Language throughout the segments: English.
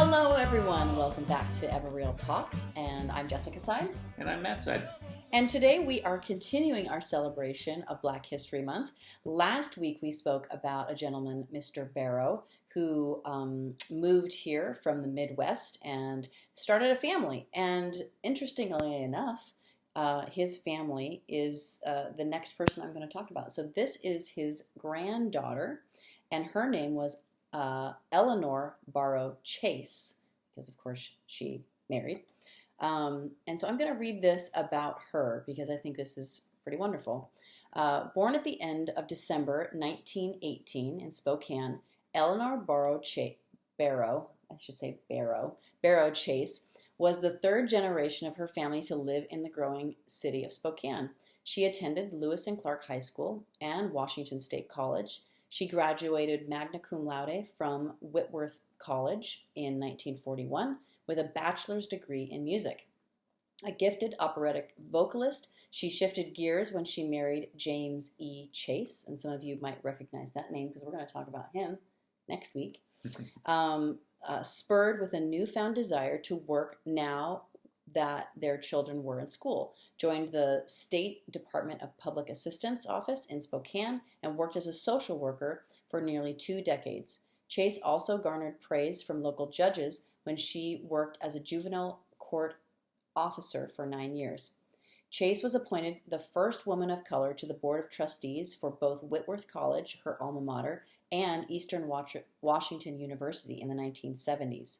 Hello, everyone. Welcome back to EvoReal Talks, and I'm Jessica Side. And I'm Matt Side. And today we are continuing our celebration of Black History Month. Last week we spoke about a gentleman, Mr. Barrow, who moved here from the Midwest and started a family. And interestingly enough, his family is the next person I'm going to talk about. So this is his granddaughter, and her name was Eleanor Barrow Chase, because of course she married. And so I'm going to read this about her because I think this is pretty wonderful. Born at the end of December 1918 in Spokane, Eleanor Barrow Chase was the third generation of her family to live in the growing city of Spokane. She attended Lewis and Clark High School and Washington State College. She graduated magna cum laude from Whitworth College in 1941 with a bachelor's degree in music. A gifted operatic vocalist, she shifted gears when she married James E. Chase, and some of you might recognize that name because we're going to talk about him next week. Spurred with a newfound desire to work now that their children were in school, joined the State Department of Public Assistance office in Spokane and worked as a social worker for nearly 2 decades. Chase also garnered praise from local judges when she worked as a juvenile court officer for 9 years. Chase was appointed the first woman of color to the Board of Trustees for both Whitworth College, her alma mater, and Eastern Washington University in the 1970s.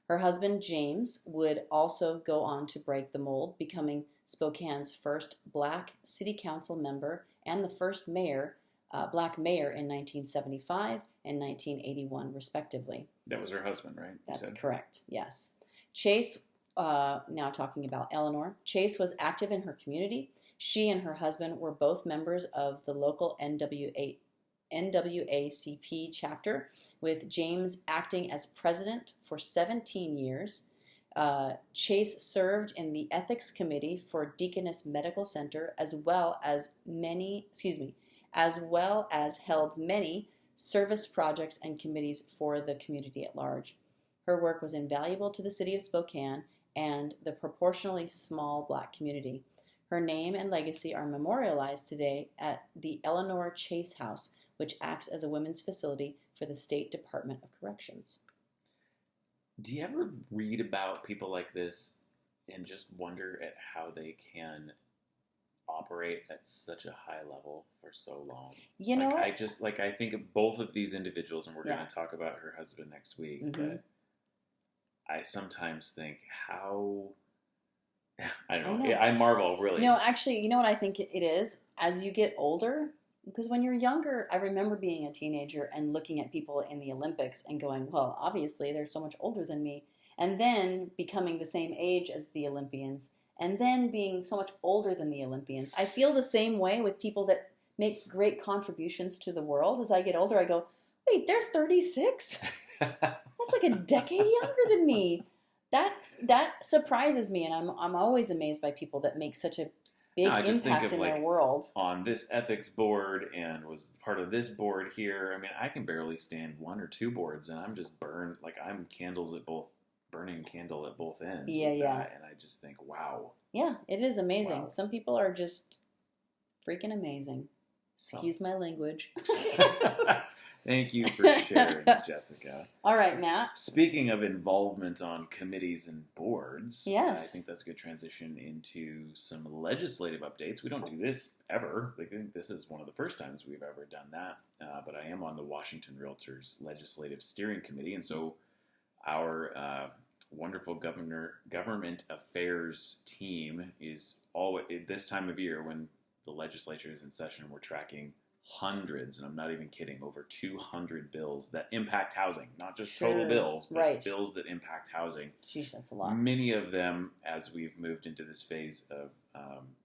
Her husband, James, would also go on to break the mold, becoming Spokane's first black city council member and the first black mayor in 1975 and 1981, respectively. That was her husband, right? That's correct, yes. Chase, now talking about Eleanor, Chase was active in her community. She and her husband were both members of the local NWACP chapter, with James acting as president for 17 years. Chase served in the ethics committee for Deaconess Medical Center, as well as held many service projects and committees for the community at large. Her work was invaluable to the city of Spokane and the proportionally small black community. Her name and legacy are memorialized today at the Eleanor Chase House, which acts as a women's facility for the State Department of Corrections. Do you ever read about people like this and just wonder at how they can operate at such a high level for so long? You know, I think of both of these individuals, and we're going to talk about her husband next week, but I sometimes think how, I don't know, I marvel, really. No, actually, you know what I think it is? As you get older, because when you're younger, I remember being a teenager and looking at people in the Olympics and going, well, obviously they're so much older than me. And then becoming the same age as the Olympians. And then being so much older than the Olympians. I feel the same way with people that make great contributions to the world. As I get older, I go, wait, they're 36? That's like a decade younger than me. That surprises me. And I'm always amazed by people that make such a big impact in their world. On this ethics board and was part of this board here. I mean, I can barely stand 1 or 2 boards, and I'm just burned. Like, I'm burning candle at both ends. Yeah. And I just think, wow. Yeah, it is amazing. Wow. Some people are just freaking amazing. Excuse my language. Thank you for sharing, Jessica. All right, Matt. Speaking of involvement on committees and boards, yes. I think that's a good transition into some legislative updates. We don't do this ever. I think this is one of the first times we've ever done that. But I am on the Washington Realtors Legislative Steering Committee, and so our wonderful government affairs team is always, this time of year when the legislature is in session, we're tracking hundreds, and I'm not even kidding, over 200 bills that impact housing, not just total bills, but bills that impact housing. Jeez, that's a lot. Many of them, as we've moved into this phase of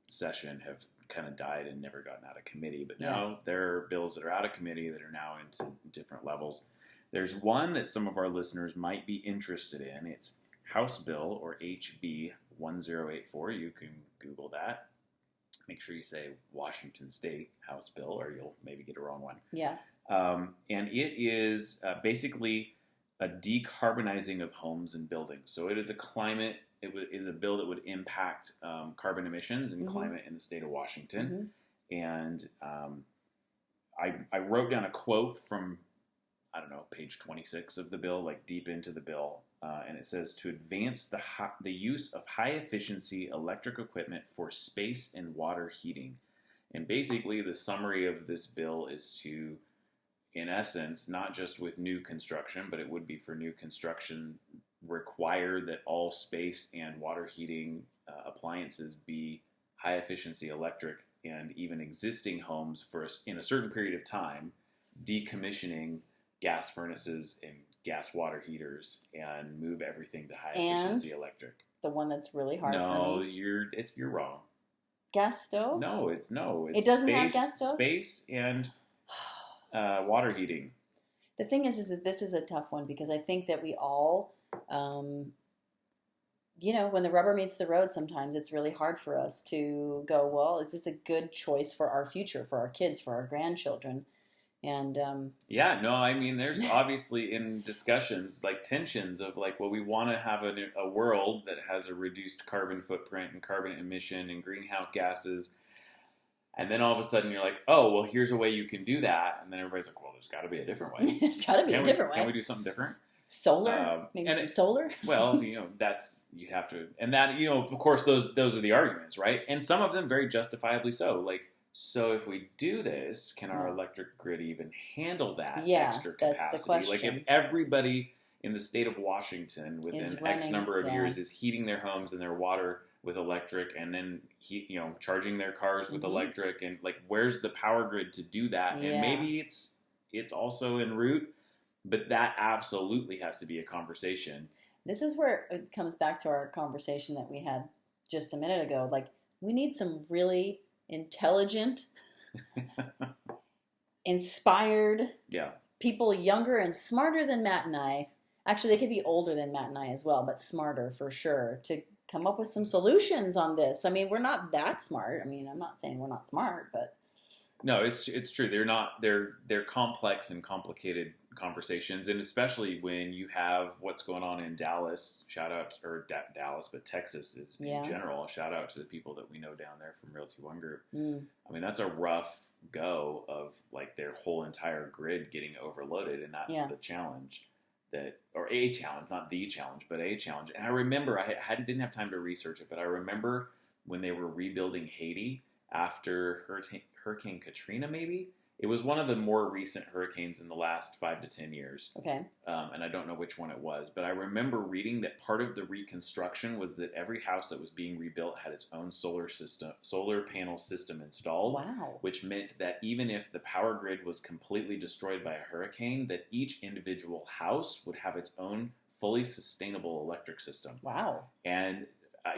session, have kind of died and never gotten out of committee, but now there are bills that are out of committee that are now into different levels. There's one that some of our listeners might be interested in. It's House Bill, or HB 1084. You can Google that. Make sure you say Washington State House Bill, or you'll maybe get a wrong one. Yeah. And it is basically a decarbonizing of homes and buildings. So it is a climate. Is a bill that would impact carbon emissions and climate in the state of Washington. And I wrote down a quote from, I don't know, page 26 of the bill, like deep into the bill. And it says, to advance the use of high-efficiency electric equipment for space and water heating. And basically, the summary of this bill is to, in essence, not just with new construction, but it would be for new construction, require that all space and water heating appliances be high-efficiency electric, and even existing homes in a certain period of time, decommissioning gas furnaces and gas water heaters and move everything to high-efficiency electric. The one that's really hard for me. You're wrong. Gas stoves? No, it's it doesn't have gas stoves? Space and water heating. The thing is that this is a tough one because I think that we all, when the rubber meets the road, sometimes it's really hard for us to go, well, is this a good choice for our future, for our kids, for our grandchildren? And there's obviously in discussions like tensions of like, well, we want to have a world that has a reduced carbon footprint and carbon emission and greenhouse gases, and then all of a sudden you're like, oh, well, here's a way you can do that, and then everybody's like, well, there's got to be a different way. There's got to be a different way. Can we do something different? Solar, maybe some solar. Well, you have to, and that of course those are the arguments, right? And some of them very justifiably so, like. So if we do this, can our electric grid even handle that extra capacity? That's the question. Like if everybody in the state of Washington within X number of years is heating their homes and their water with electric, and then charging their cars with electric, and like where's the power grid to do that? And maybe it's also en route, but that absolutely has to be a conversation. This is where it comes back to our conversation that we had just a minute ago. Like we need some really intelligent, inspired people, younger and smarter than Matt and I. Actually, they could be older than Matt and I as well, but smarter for sure, to come up with some solutions on this. I mean, we're not that smart. I mean, I'm not saying we're not smart, but no, it's true. They're not. They're complex and complicated conversations, and especially when you have what's going on in Dallas. Shout out Dallas, but Texas is in general. Shout out to the people that we know down there from Realty One Group. I mean, that's a rough go of like their whole entire grid getting overloaded, and that's the challenge. A challenge, not the challenge, but a challenge. And I remember didn't have time to research it, but I remember when they were rebuilding Haiti after Hurricane Katrina, maybe. It was one of the more recent hurricanes in the last 5 to 10 years. Okay. And I don't know which one it was, but I remember reading that part of the reconstruction was that every house that was being rebuilt had its own solar panel system installed. Wow. Which meant that even if the power grid was completely destroyed by a hurricane, that each individual house would have its own fully sustainable electric system. Wow. And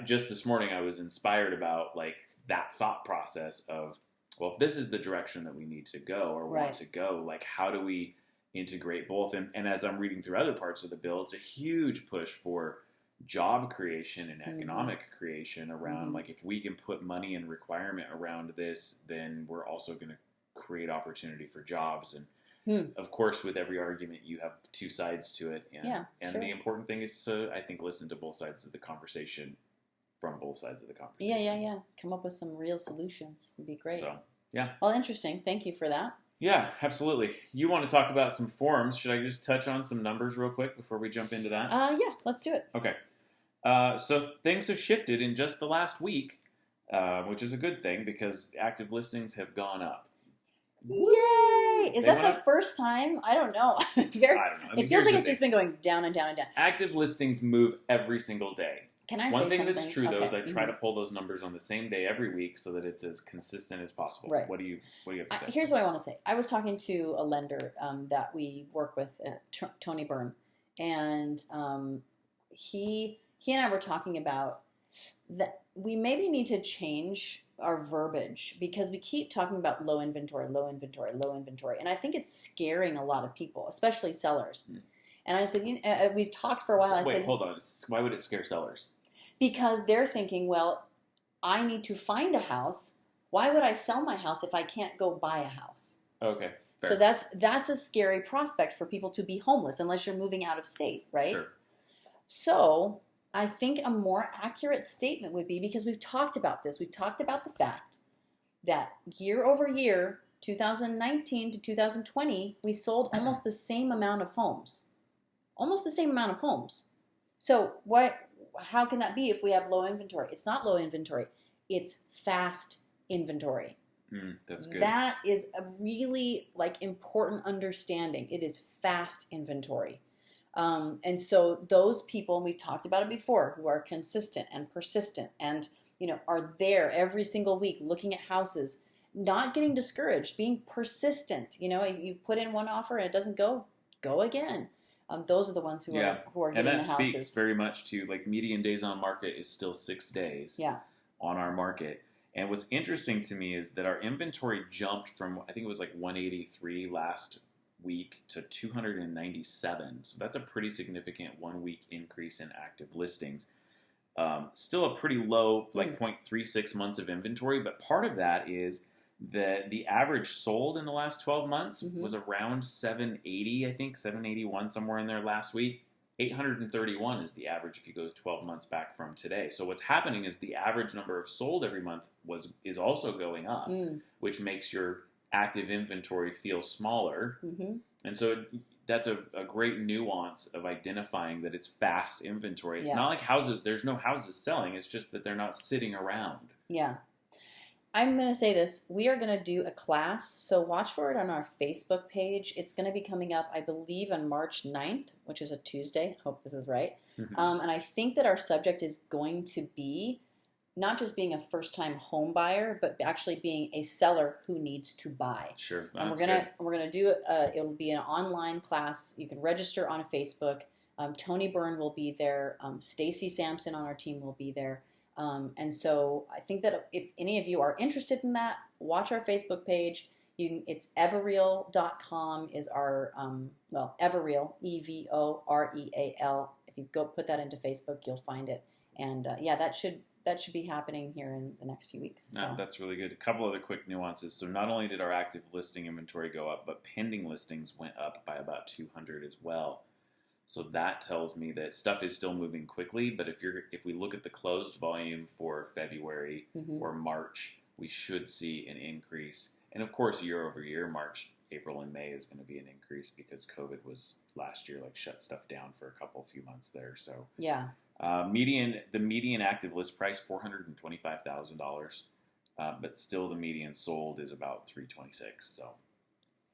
just this morning I was inspired about like that thought process of, well, if this is the direction that we need to go or want to go, like how do we integrate both? And as I'm reading through other parts of the bill, it's a huge push for job creation and economic creation around like if we can put money and requirement around this, then we're also going to create opportunity for jobs. And of course, with every argument, you have two sides to it. And the important thing is to, I think, listen to both sides of the conversation. From both sides of the conversation. Yeah. Come up with some real solutions would be great. So, yeah. Well, interesting. Thank you for that. Yeah, absolutely. You want to talk about some forms. Should I just touch on some numbers real quick before we jump into that? Yeah, let's do it. Okay. So things have shifted in just the last week, which is a good thing because active listings have gone up. Yay! Is that the first time? I don't know. I don't know. I mean, it feels like it's just been going down and down and down. Active listings move every single day. Can I say One thing something? that's true, though, is I try to pull those numbers on the same day every week so that it's as consistent as possible. Right. What do you have to say? Here's what I want to say. I was talking to a lender that we work with, Tony Byrne, and he and I were talking about that we maybe need to change our verbiage because we keep talking about low inventory, and I think it's scaring a lot of people, especially sellers. And I said, we talked for a while. Wait, hold on. Why would it scare sellers? Because they're thinking, well, I need to find a house. Why would I sell my house if I can't go buy a house? Okay. So that's a scary prospect for people to be homeless unless you're moving out of state, right? Sure. So I think a more accurate statement would be, because we've talked about this, we've talked about the fact that year over year, 2019 to 2020, we sold almost the same amount of homes. Almost the same amount of homes. So how can that be if we have low inventory? It's not low inventory. It's fast inventory. That's good. That is a really important understanding. It is fast inventory. And so those people, and we've talked about it before, who are consistent and persistent and are there every single week looking at houses, not getting discouraged, being persistent. If you put in one offer and it doesn't go again. Those are the ones who are getting the houses. And that speaks very much to median days on market is still 6 days on our market. And what's interesting to me is that our inventory jumped from, I think it was 183 last week to 297. So that's a pretty significant 1 week increase in active listings. Still a pretty low, 0.36 months of inventory, but part of that is that the average sold in the last 12 months was around 780, I think, 781, somewhere in there last week. 831 is the average if you go 12 months back from today. So what's happening is the average number of sold every month is also going up, which makes your active inventory feel smaller. And so that's a great nuance of identifying that it's fast inventory. It's not like there's no houses selling. It's just that they're not sitting around. Yeah. I'm going to say this. We are going to do a class, so watch for it on our Facebook page. It's going to be coming up, I believe, on March 9th, which is a Tuesday. Hope this is right. And I think that our subject is going to be not just being a first-time home buyer, but actually being a seller who needs to buy. Sure. And we're gonna do it. It'll be an online class. You can register on Facebook. Tony Byrne will be there. Stacy Sampson on our team will be there. And so I think that if any of you are interested in that, watch our Facebook page. It's EvoReal.com is our, EvoReal, EVOREAL. If you go put that into Facebook, you'll find it. And that should be happening here in the next few weeks. So. No, that's really good. A couple other quick nuances. So not only did our active listing inventory go up, but pending listings went up by about 200 as well. So that tells me that stuff is still moving quickly, but if we look at the closed volume for February or March, we should see an increase. And of course, year over year, March, April, and May is going to be an increase because COVID was last year, shut stuff down for a few months there. So yeah. The median active list price, $425,000, but still the median sold is about $326,000. So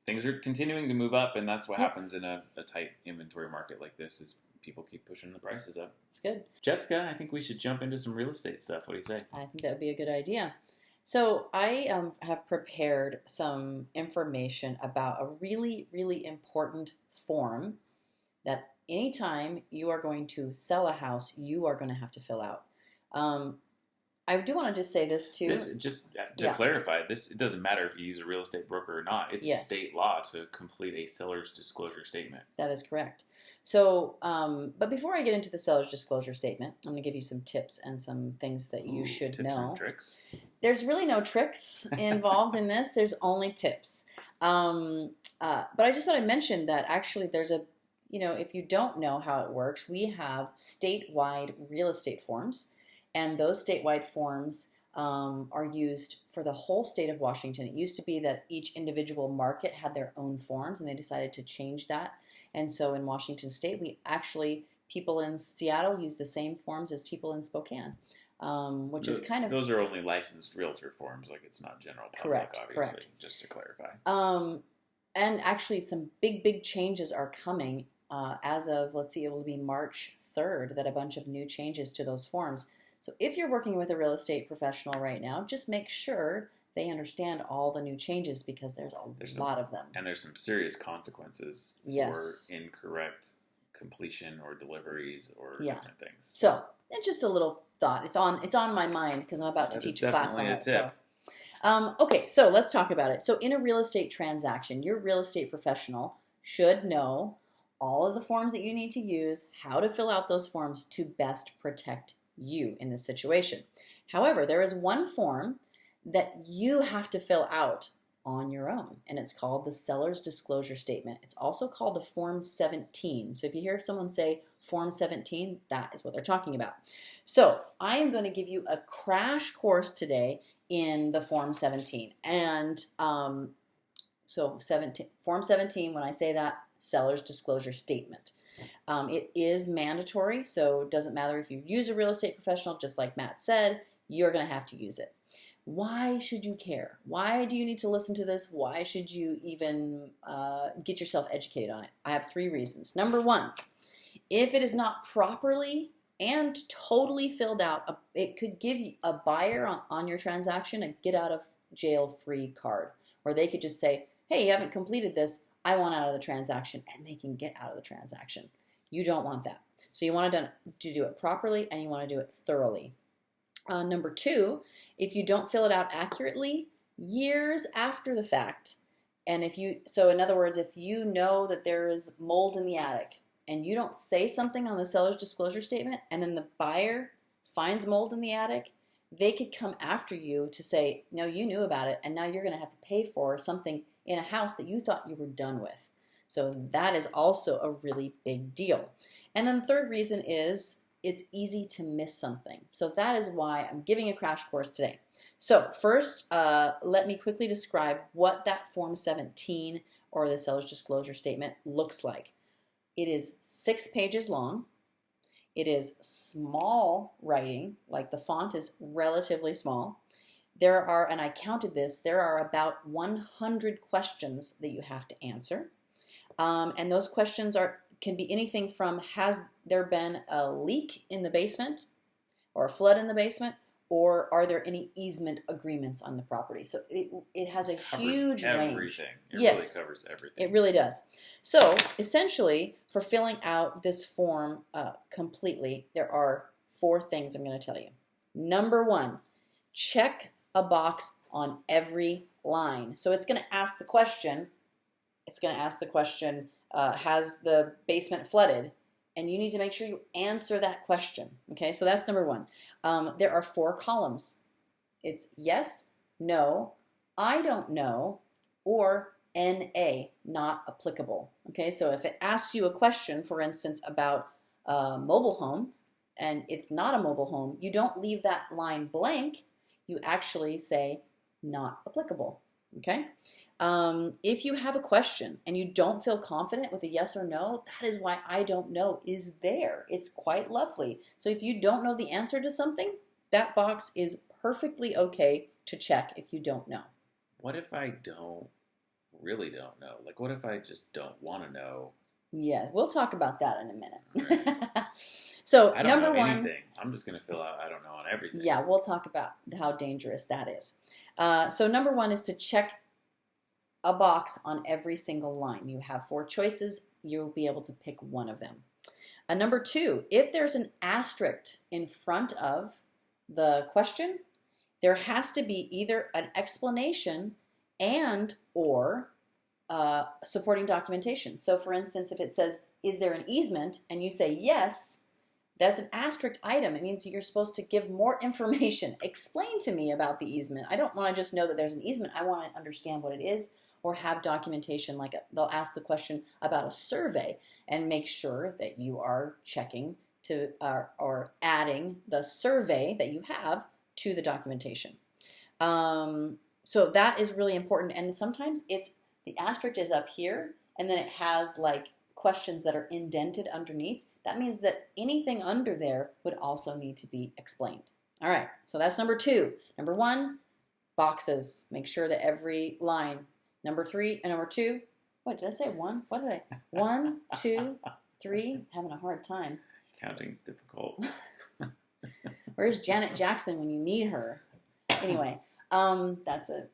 things are continuing to move up, and that's what happens in a tight inventory market like this is people keep pushing the prices up. It's good. Jessica, I think we should jump into some real estate stuff. What do you say? I think that would be a good idea. So I have prepared some information about a really, really important form that anytime you are going to sell a house, you are going to have to fill out. I do want to just say this too. To clarify, it doesn't matter if you use a real estate broker or not. It's state law to complete a seller's disclosure statement. That is correct. So, but before I get into the seller's disclosure statement, I'm going to give you some tips and some things that you should tips know. And tricks. There's really no tricks involved in this. There's only tips. But I just thought I'd mention that actually there's if you don't know how it works, we have statewide real estate forms. And those statewide forms are used for the whole state of Washington. It used to be that each individual market had their own forms, and they decided to change that. And so in Washington State, people in Seattle use the same forms as people in Spokane, which is kind of... Those are only licensed realtor forms, it's not general public, correct, obviously, correct. Just to clarify. And actually some big changes are coming as of, it will be March 3rd, that a bunch of new changes to those forms. So if you're working with a real estate professional right now, just make sure they understand all the new changes because there's a lot of them. And there's some serious consequences for incorrect completion or deliveries or different things. So it's just a little thought. It's on my mind because I'm about to teach a class on it. Tip. Okay, so let's talk about it. So in a real estate transaction, your real estate professional should know all of the forms that you need to use, how to fill out those forms to best protect you in this situation. However, there is one form that you have to fill out on your own, and it's called the seller's disclosure statement. It's also called a Form 17. So if you hear someone say Form 17, that is what they're talking about. So I am going to give you a crash course today in the Form 17. And Form 17, when I say that, seller's disclosure statement. It is mandatory, so it doesn't matter if you use a real estate professional, just like Matt said, you're going to have to use it. Why should you care? Why do you need to listen to this? Why should you even get yourself educated on it? I have 3 reasons. Number 1, if it is not properly and totally filled out, it could give you a buyer on your transaction a get out of jail free card, or they could just say, hey, you haven't completed this, I want out of the transaction, and they can get out of the transaction. You don't want that. So you want to do it properly, and you want to do it thoroughly. Number 2, if you don't fill it out accurately, years after the fact, and so in other words, if you know that there is mold in the attic, and you don't say something on the seller's disclosure statement, and then the buyer finds mold in the attic, they could come after you to say, no, you knew about it, and now you're going to have to pay for something in a house that you thought you were done with. So that is also a really big deal. And then the third reason is it's easy to miss something. So that is why I'm giving a crash course today. So first, let me quickly describe what that Form 17 or the seller's disclosure statement looks like. It is 6 pages long. It is small writing, like the font is relatively small. There are, and I counted this, there are about 100 questions that you have to answer. And those questions can be anything from, has there been a leak in the basement or a flood in the basement, or are there any easement agreements on the property? So it has a huge range. Everything. It yes, really covers everything. It really does. So essentially, for filling out this form completely, there are 4 things I'm going to tell you. Number 1, check a box on every line. So it's going to ask the question, has the basement flooded? And you need to make sure you answer that question. Okay, so that's number 1. There are 4 columns. It's yes, no, I don't know, or NA, not applicable. Okay, so if it asks you a question, for instance, about a mobile home, and it's not a mobile home, you don't leave that line blank. You actually say not applicable. Okay. If you have a question and you don't feel confident with a yes or no, that is why I don't know is there. It's quite lovely. So if you don't know the answer to something, that box is perfectly okay to check if you don't know. What if I really don't know? Like, what if I just don't want to know? Yeah, we'll talk about that in a minute. Right. So I don't know anything. I'm just going to fill out I don't know on everything. Yeah, we'll talk about how dangerous that is. So number 1 is to check a box on every single line. You have 4 choices. You'll be able to pick one of them. Number 2, if there's an asterisk in front of the question, there has to be either an explanation and or supporting documentation. So for instance, if it says, is there an easement? And you say yes, that's an asterisk item. It means you're supposed to give more information. Explain to me about the easement. I don't want to just know that there's an easement. I want to understand what it is or have documentation, like they'll ask the question about a survey and make sure that you are checking to or adding the survey that you have to the documentation. So that is really important. And sometimes the asterisk is up here and then it has like questions that are indented underneath. That means that anything under there would also need to be explained. All right, so that's number 2. Number 1, boxes. Make sure that every line. Number 3 and number 2. What did I say? 1? What did I? 1, 2, 3. Having a hard time. Counting's difficult. Where's Janet Jackson when you need her? Anyway, that's a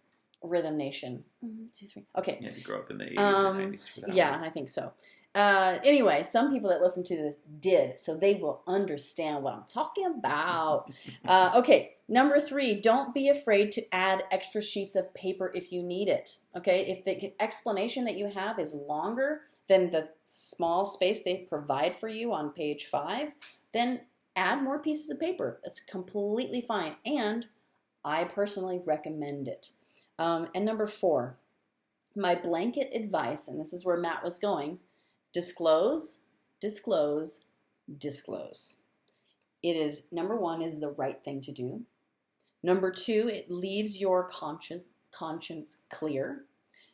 Rhythm Nation. 1, 2, 3. Okay. You had to grow up in the 80s or 90s for that. Yeah, one. I think so. Anyway, some people that listen to this did, so they will understand what I'm talking about. Okay, number 3, don't be afraid to add extra sheets of paper if you need it. Okay, if the explanation that you have is longer than the small space they provide for you on page 5, then add more pieces of paper. That's completely fine, and I personally recommend it. And number 4, My blanket advice, and this is where Matt was going, disclose, disclose, disclose. It is, number one, is the right thing to do. Number two, it leaves your conscience clear.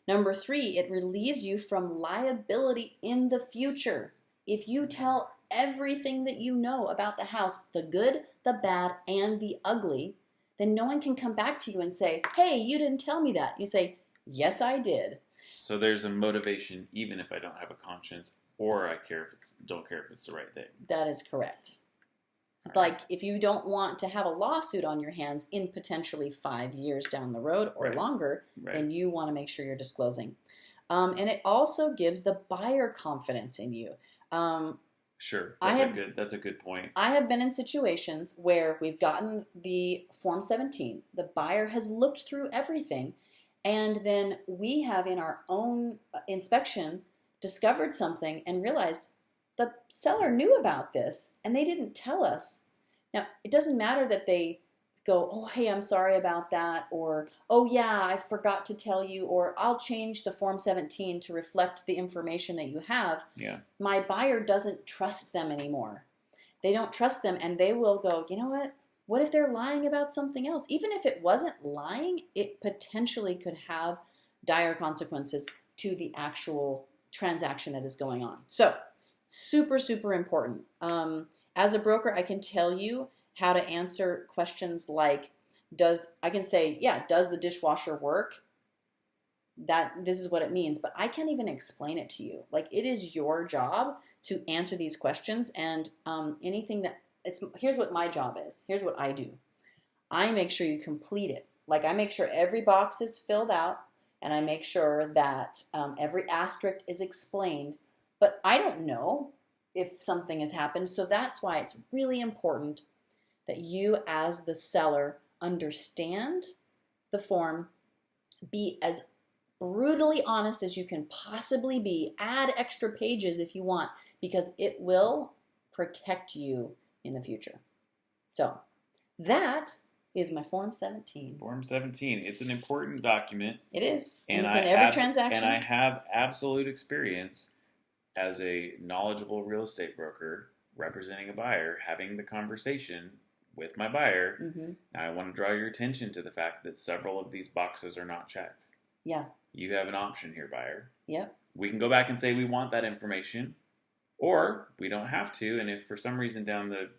Number three, it relieves you from liability in the future. If you tell everything that you know about the house, the good, the bad, and the ugly, then no one can come back to you and say, hey, you didn't tell me that. You say, yes, I did. So there's a motivation, even if I don't have a conscience, or I don't care if it's the right thing. That is correct. All Like, right. if you don't want to have a lawsuit on your hands in potentially 5 years down the road or Right. longer, Right. then you want to make sure you're disclosing. And it also gives the buyer confidence in you. Sure, that's a good point. I have been in situations where we've gotten the Form 17. The buyer has looked through everything, and then we have in our own inspection discovered something and realized the seller knew about this and they didn't tell us. Now, it doesn't matter that they go, oh, hey, I'm sorry about that, or, oh, yeah, I forgot to tell you, or I'll change the Form 17 to reflect the information that you have. Yeah. My buyer doesn't trust them anymore. They don't trust them, and they will go, you know what? What if they're lying about something else? Even if it wasn't lying, it potentially could have dire consequences to the actual transaction that is going on. So, super, super important. As a broker, I can tell you how to answer questions like, does the dishwasher work? This is what it means, but I can't even explain it to you. Like, it is your job to answer these questions, and here's what my job is. Here's what I do. I make sure you complete it. Like, I make sure every box is filled out, and I make sure that every asterisk is explained, but I don't know if something has happened, so that's why it's really important that you as the seller understand the form, be as brutally honest as you can possibly be, add extra pages if you want, because it will protect you in the future. So that is my Form 17. Form 17. It's an important document. It is. And it's in every transaction. And I have absolute experience as a knowledgeable real estate broker representing a buyer, having the conversation with my buyer. Mm-hmm. Now, I want to draw your attention to the fact that several of these boxes are not checked. Yeah. You have an option here, buyer. Yep. We can go back and say we want that information, or we don't have to. And if for some reason down the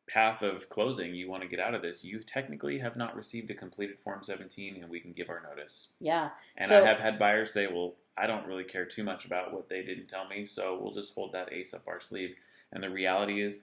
path of closing you want to get out of this, you technically have not received a completed Form 17, and we can give our notice. Yeah. And I have had buyers say, well, I don't really care too much about what they didn't tell me, so we'll just hold that ace up our sleeve. And the reality is,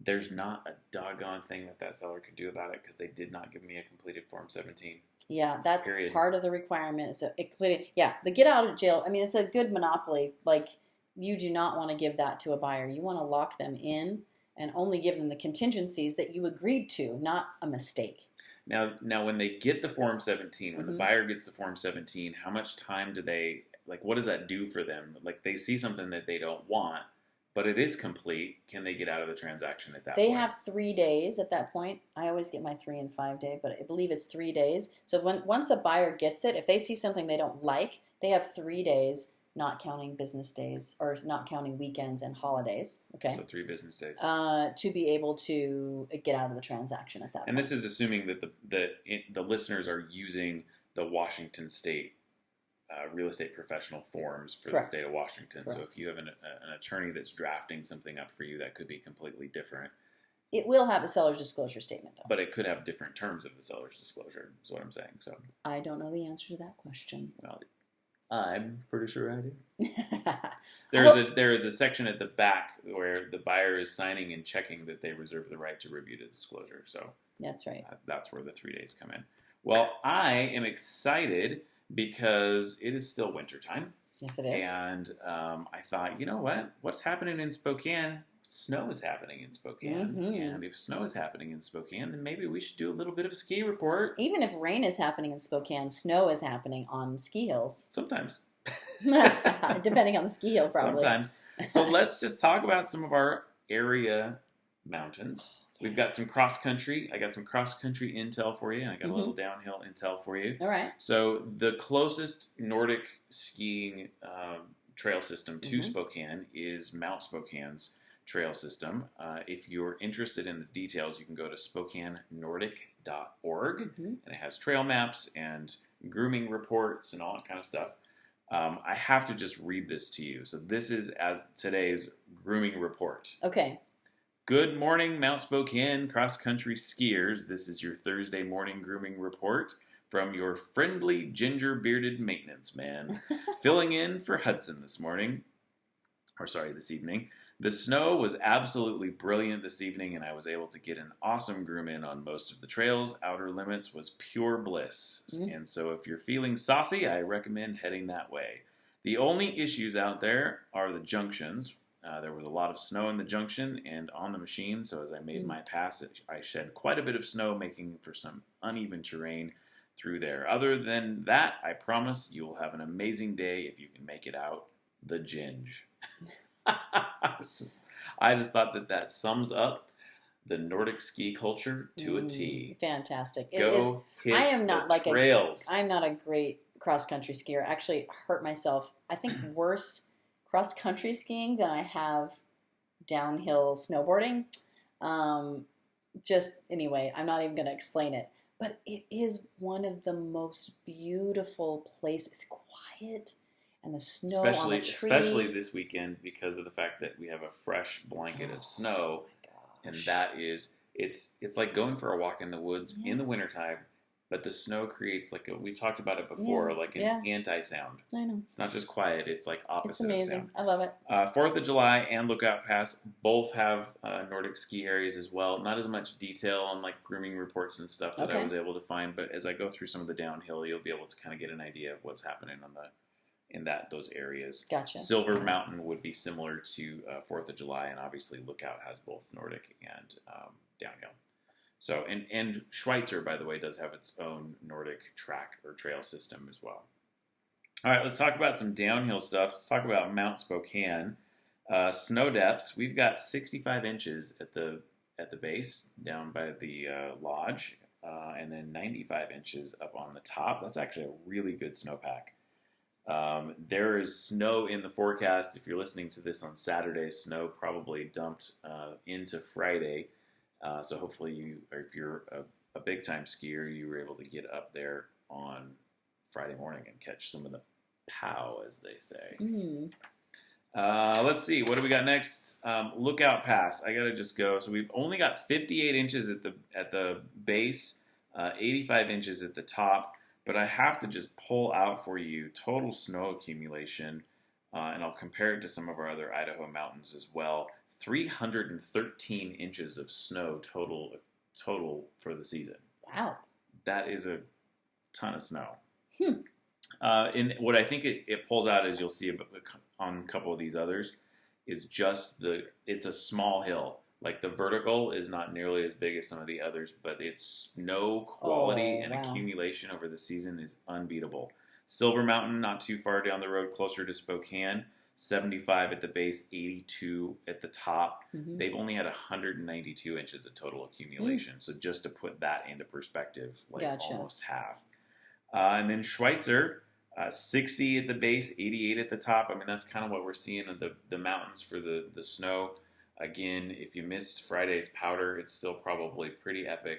there's not a doggone thing that seller could do about it because they did not give me a completed Form 17. Yeah, that's Period. part of the requirement. So the get out of jail. I mean, it's a good monopoly. Like, you do not want to give that to a buyer. You want to lock them in and only give them the contingencies that you agreed to, not a mistake. Now when they get the Form 17, when Mm-hmm. the buyer gets the Form 17, how much time do they, what does that do for them? Like, they see something that they don't want, but it is complete. Can they get out of the transaction at that point? They have 3 days at that point. I always get my 3 and 5 day, but I believe it's 3 days. So once a buyer gets it, if they see something they don't like, they have 3 days, not counting business days or not counting weekends and holidays. Okay. So 3 business days. To be able to get out of the transaction at that point. And this is assuming that the listeners are using the Washington State real estate professional forms for Correct. the state of Washington. Correct. So if you have an attorney that's drafting something up for you, that could be completely different. It will have a seller's disclosure statement, though. But it could have different terms of the seller's disclosure, is what I'm saying. So I don't know the answer to that question. Well, I'm pretty sure I do. I There is a section at the back where the buyer is signing and checking that they reserve the right to review the disclosure. So That's right. that's where the 3 days come in. Well, I am excited because it is still wintertime. Yes, it is. And I thought, you know what? What's happening in Spokane? Snow is happening in Spokane. Mm-hmm. And if snow is happening in Spokane, then maybe we should do a little bit of a ski report. Even if rain is happening in Spokane, snow is happening on ski hills. Sometimes. Depending on the ski hill, probably. Sometimes. So let's just talk about some of our area mountains. We've got some cross country. I got some cross country intel for you, and I got a little downhill intel for you. All right. So the closest Nordic skiing trail system to Spokane is Mount Spokane's trail system. If you're interested in the details, you can go to SpokaneNordic.org, and it has trail maps and grooming reports and all that kind of stuff. I have to just read this to you. So this is as today's grooming report. Okay. Good morning, Mount Spokane cross-country skiers. This is your Thursday morning grooming report from your friendly ginger-bearded maintenance man, filling in for Hudson this evening. The snow was absolutely brilliant this evening, and I was able to get an awesome groom in on most of the trails. Outer Limits was pure bliss. And so if you're feeling saucy, I recommend heading that way. The only issues out there are the junctions. There was a lot of snow in the junction and on the machine, so as I made my pass, I shed quite a bit of snow, making for some uneven terrain through there. Other than that, I promise you will have an amazing day if you can make it out the ginge. I just thought that sums up the Nordic ski culture to a T. Fantastic. Go hit I am not the trails. I'm not a great cross-country skier. I actually hurt myself, I think, worse cross-country skiing than I have downhill snowboarding. Anyway, I'm not even going to explain it. But it is one of the most beautiful places. Quiet, and the snow on the trees. Especially this weekend because of the fact that we have a fresh blanket of snow. And that is, it's like going for a walk in the woods in the wintertime. But the snow creates we've talked about it before, an anti-sound. I know. It's not just quiet, it's like opposite It's amazing. of sound. I love it. 4th of July and Lookout Pass both have Nordic ski areas as well. Not as much detail on grooming reports and stuff that I was able to find, but as I go through some of the downhill, you'll be able to kind of get an idea of what's happening in those areas. Gotcha. Silver Mountain would be similar to 4th of July, and obviously Lookout has both Nordic and downhill. So, and Schweitzer, by the way, does have its own Nordic track or trail system as well. All right, let's talk about some downhill stuff. Let's talk about Mount Spokane. Snow depths, we've got 65 inches at the base down by the lodge, and then 95 inches up on the top. That's actually a really good snowpack. There is snow in the forecast. If you're listening to this on Saturday, snow probably dumped into Friday. So hopefully if you're a big-time skier, you were able to get up there on Friday morning and catch some of the POW, as they say. Let's see. What do we got next? Lookout Pass. I got to just go. So we've only got 58 inches at the base, 85 inches at the top. But I have to just pull out for you total snow accumulation, and I'll compare it to some of our other Idaho mountains as well. 313 inches of snow total for the season. Wow. That is a ton of snow. And what I think it pulls out, as you'll see on a couple of these others, is just it's a small hill. The vertical is not nearly as big as some of the others, but its snow quality and accumulation over the season is unbeatable. Silver Mountain, not too far down the road, closer to Spokane, 75 at the base, 82 at the top. They've only had 192 inches of total accumulation. So just to put that into perspective, almost half. And then Schweitzer, 60 at the base, 88 at the top. I mean, that's kind of what we're seeing in the mountains for the snow. Again, if you missed Friday's powder, it's still probably pretty epic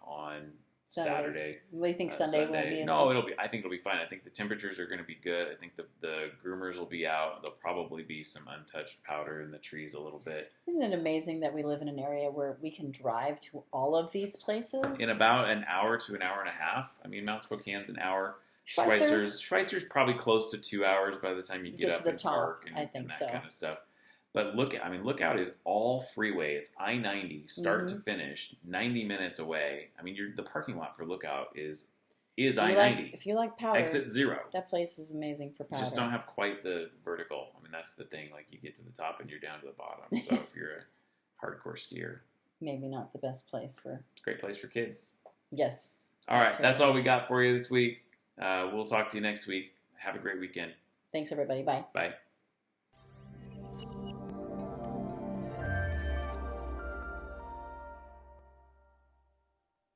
on Saturday. What do you think Sunday will be? No, I think it'll be fine. I think the temperatures are going to be good. I think the groomers will be out. There'll probably be some untouched powder in the trees a little bit. Isn't it amazing that we live in an area where we can drive to all of these places? In about an hour to an hour and a half. I mean, Mount Spokane's an hour. Schweitzer's probably close to 2 hours by the time you get up to and park and that kind of stuff. But Lookout is all freeway. It's I-90, start to finish, 90 minutes away. I mean, the parking lot for Lookout is I-90. If you like powder, exit 0. That place is amazing for powder. Just don't have quite the vertical. I mean, that's the thing. You get to the top and you're down to the bottom. So if you're a hardcore skier, maybe not the best place for. It's a great place for kids. Yes. All right, that's all we got for you this week. We'll talk to you next week. Have a great weekend. Thanks, everybody. Bye. Bye.